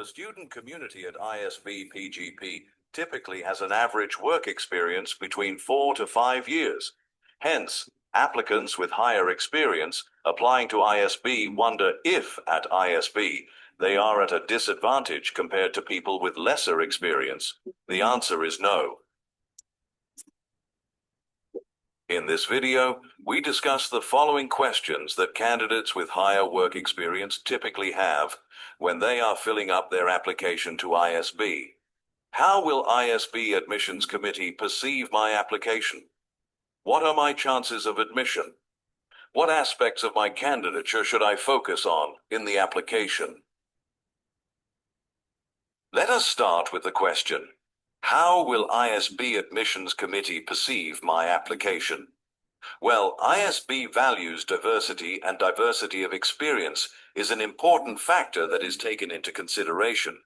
student community at ISB PGP typically has an average work experience between 4 to 5 years. Hence, applicants with higher experience applying to ISB wonder if at ISB they are at a disadvantage compared to people with lesser experience. The answer is no. In this video, we discuss the following questions that candidates with higher work experience typically have when they are filling up their application to ISB. How will ISB Admissions Committee perceive my application? What are my chances of admission? What aspects of my candidature should I focus on in the application? Let us start with the question, how will ISB Admissions Committee perceive my application? Well, ISB values diversity, and diversity of experience is an important factor that is taken into consideration.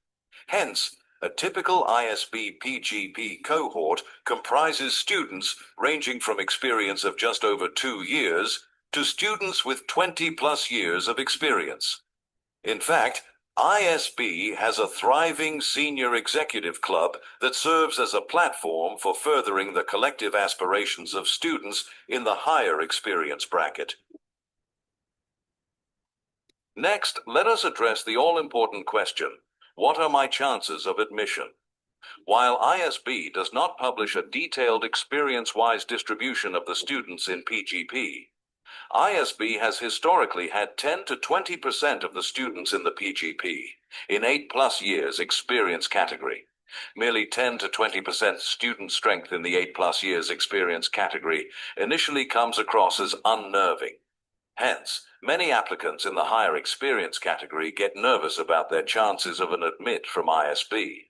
Hence, a typical ISB PGP cohort comprises students ranging from experience of just over 2 years to students with 20+ years of experience. In fact, ISB has a thriving senior executive club that serves as a platform for furthering the collective aspirations of students in the higher experience bracket. Next, let us address the all-important question, what are my chances of admission? While ISB does not publish a detailed experience-wise distribution of the students in PGP, ISB has historically had 10 to 20% of the students in the PGP in 8+ years experience category. Merely 10 to 20% student strength in the 8+ years experience category initially comes across as unnerving. Hence, many applicants in the higher experience category get nervous about their chances of an admit from ISB.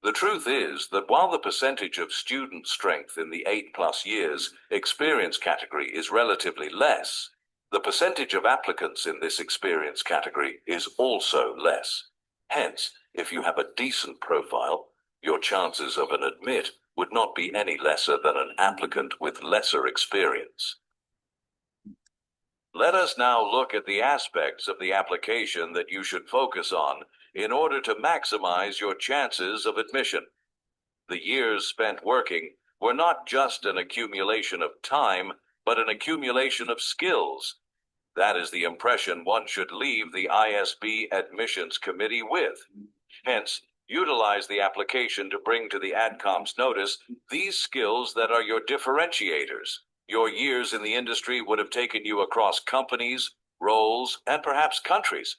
The truth is that while the percentage of student strength in the 8+ years experience category is relatively less, the percentage of applicants in this experience category is also less. Hence, if you have a decent profile, your chances of an admit would not be any lesser than an applicant with lesser experience. Let us now look at the aspects of the application that you should focus on in order to maximize your chances of admission. The years spent working were not just an accumulation of time, but an accumulation of skills. That is the impression one should leave the ISB Admissions Committee with. Hence, utilize the application to bring to the ADCOM's notice these skills that are your differentiators. Your years in the industry would have taken you across companies, roles, and perhaps countries.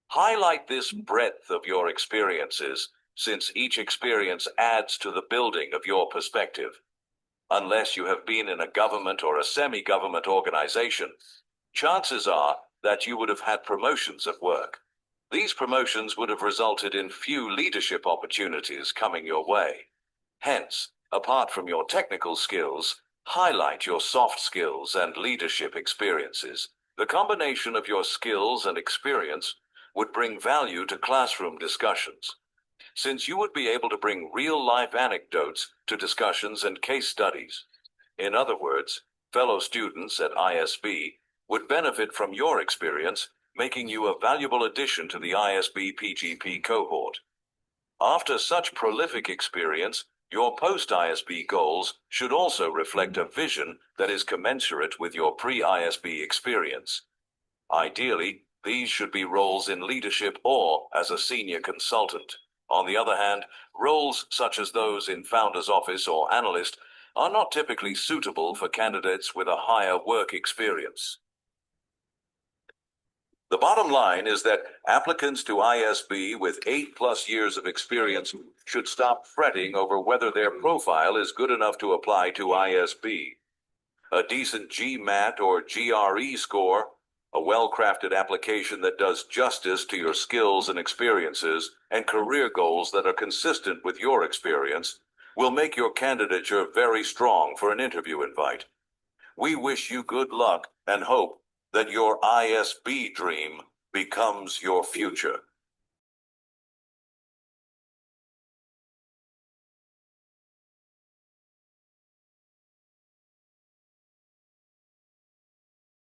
Highlight this breadth of your experiences, since each experience adds to the building of your perspective. Unless you have been in a government or a semi-government organization, chances are that you would have had promotions at work. These promotions would have resulted in few leadership opportunities coming your way. Hence, apart from your technical skills, highlight your soft skills and leadership experiences. The combination of your skills and experience would bring value to classroom discussions, since you would be able to bring real-life anecdotes to discussions and case studies. In other words, fellow students at ISB would benefit from your experience, making you a valuable addition to the ISB PGP cohort. After such prolific experience, your post-ISB goals should also reflect a vision that is commensurate with your pre-ISB experience. Ideally, these should be roles in leadership or as a senior consultant. On the other hand, roles such as those in founder's office or analyst are not typically suitable for candidates with a higher work experience. The bottom line is that applicants to ISB with 8+ years of experience should stop fretting over whether their profile is good enough to apply to ISB. A decent GMAT or GRE score, a well-crafted application that does justice to your skills and experiences, and career goals that are consistent with your experience, will make your candidature very strong for an interview invite. We wish you good luck and hope that your ISB dream becomes your future.